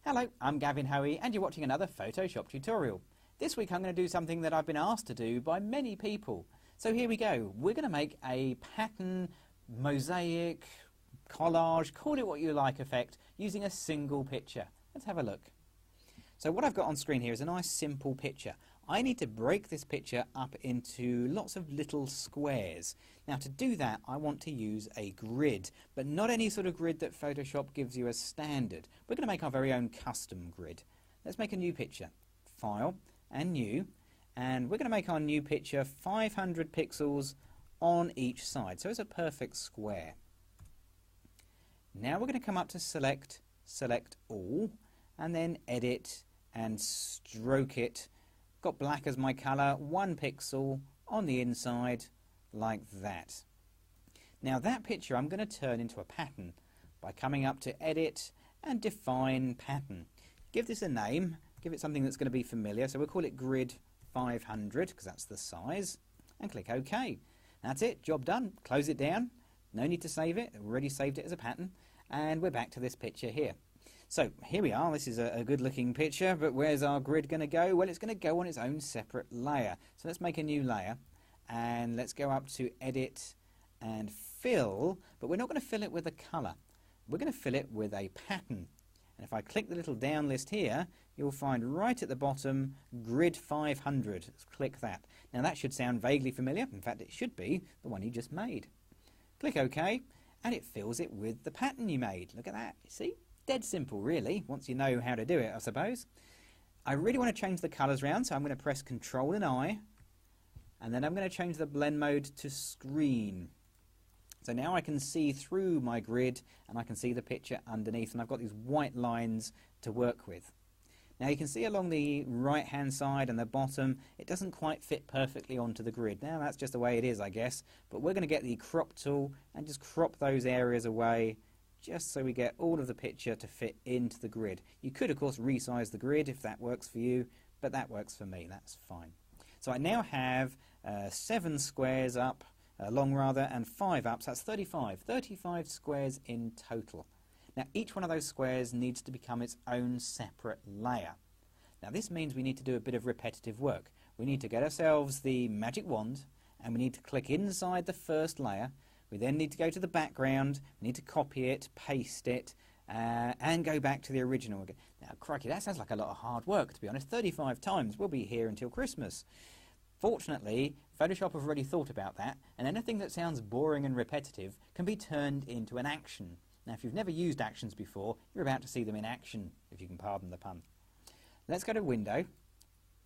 Hello, I'm Gavin Hoey and you're watching another Photoshop tutorial. This week I'm going to do something that I've been asked to do by many people. So here we go. We're going to make a pattern, mosaic, collage, call it what you like effect using a single picture. Let's have a look. So what I've got on screen here is a nice simple picture. I need to break this picture up into lots of little squares. Now to do that I want to use a grid, but not any sort of grid that Photoshop gives you as standard. We're going to make our very own custom grid. Let's make a new picture. File and New, and we're going to make our new picture 500 pixels on each side, so it's a perfect square. Now we're going to come up to Select All, and then Edit and Stroke it. Got black as my colour, 1 pixel on the inside, like that. Now that picture I'm going to turn into a pattern by coming up to Edit and Define Pattern. Give this a name, give it something that's going to be familiar, so we'll call it Grid 500 because that's the size, and click OK. That's it, job done. Close it down. No need to save it, I've already saved it as a pattern, and we're back to this picture here. So here we are, this is a good looking picture, but where's our grid going to go? Well, it's going to go on its own separate layer. So let's make a new layer, and let's go up to Edit and Fill, but we're not going to fill it with a colour. We're going to fill it with a pattern. And if I click the little down list here, you'll find right at the bottom, Grid 500. Let's click that. Now that should sound vaguely familiar. In fact, it should be the one you just made. Click OK, and it fills it with the pattern you made. Look at that, you see? Dead simple really, once you know how to do it, I suppose. I really want to change the colours around, so I'm going to press Control and I, and then I'm going to change the blend mode to screen. So now I can see through my grid and I can see the picture underneath, and I've got these white lines to work with. Now you can see along the right hand side and the bottom it doesn't quite fit perfectly onto the grid. Now that's just the way it is, I guess, but we're going to get the crop tool and just crop those areas away just so we get all of the picture to fit into the grid. You could of course resize the grid if that works for you, but that works for me, that's fine. So I now have 7 squares up, long rather, and 5 up, so that's 35 squares in total. Now each one of those squares needs to become its own separate layer. Now this means we need to do a bit of repetitive work. We need to get ourselves the magic wand and we need to click inside the first layer. We then need to go to the background, we need to copy it, paste it, and go back to the original again. Now crikey, that sounds like a lot of hard work, to be honest. 35 times, we'll be here until Christmas. Fortunately, Photoshop have already thought about that, and anything that sounds boring and repetitive can be turned into an action. Now if you've never used actions before, you're about to see them in action, if you can pardon the pun. Let's go to Window,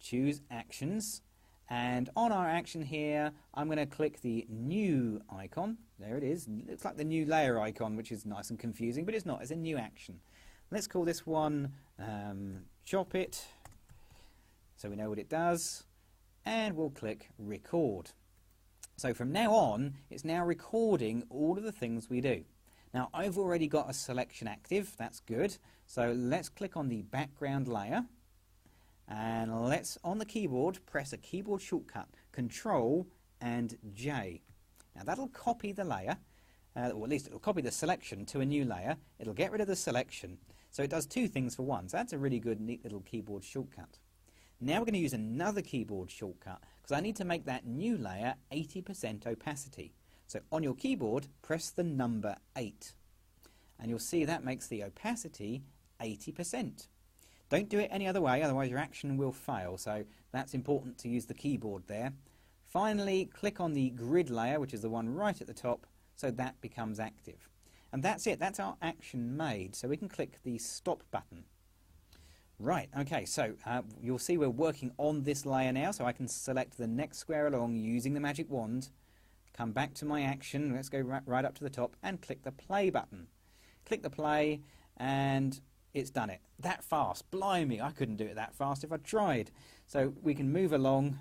choose Actions, and on our action here I'm going to click the New icon. There it is. It looks like the new layer icon, which is nice and confusing, but it's not. It's a new action. Let's call this one Chop It, so we know what it does, and we'll click Record. So from now on it's now recording all of the things we do. Now I've already got a selection active, that's good, so let's click on the background layer and let's, on the keyboard, press a keyboard shortcut, Control and J. Now that'll copy the layer, or at least it'll copy the selection to a new layer, it'll get rid of the selection, so it does 2 things for one, so that's a really good neat little keyboard shortcut. Now we're going to use another keyboard shortcut because I need to make that new layer 80% opacity. So on your keyboard, press the number 8. And you'll see that makes the opacity 80%. Don't do it any other way, otherwise your action will fail. So that's important to use the keyboard there. Finally, click on the grid layer, which is the one right at the top, so that becomes active. And that's it, that's our action made. So we can click the Stop button. Right, okay, so you'll see we're working on this layer now, so I can select the next square along using the magic wand. Come back to my action, let's go right up to the top and click the play button. Click the play and it's done it. That fast, blimey, I couldn't do it that fast if I tried. So we can move along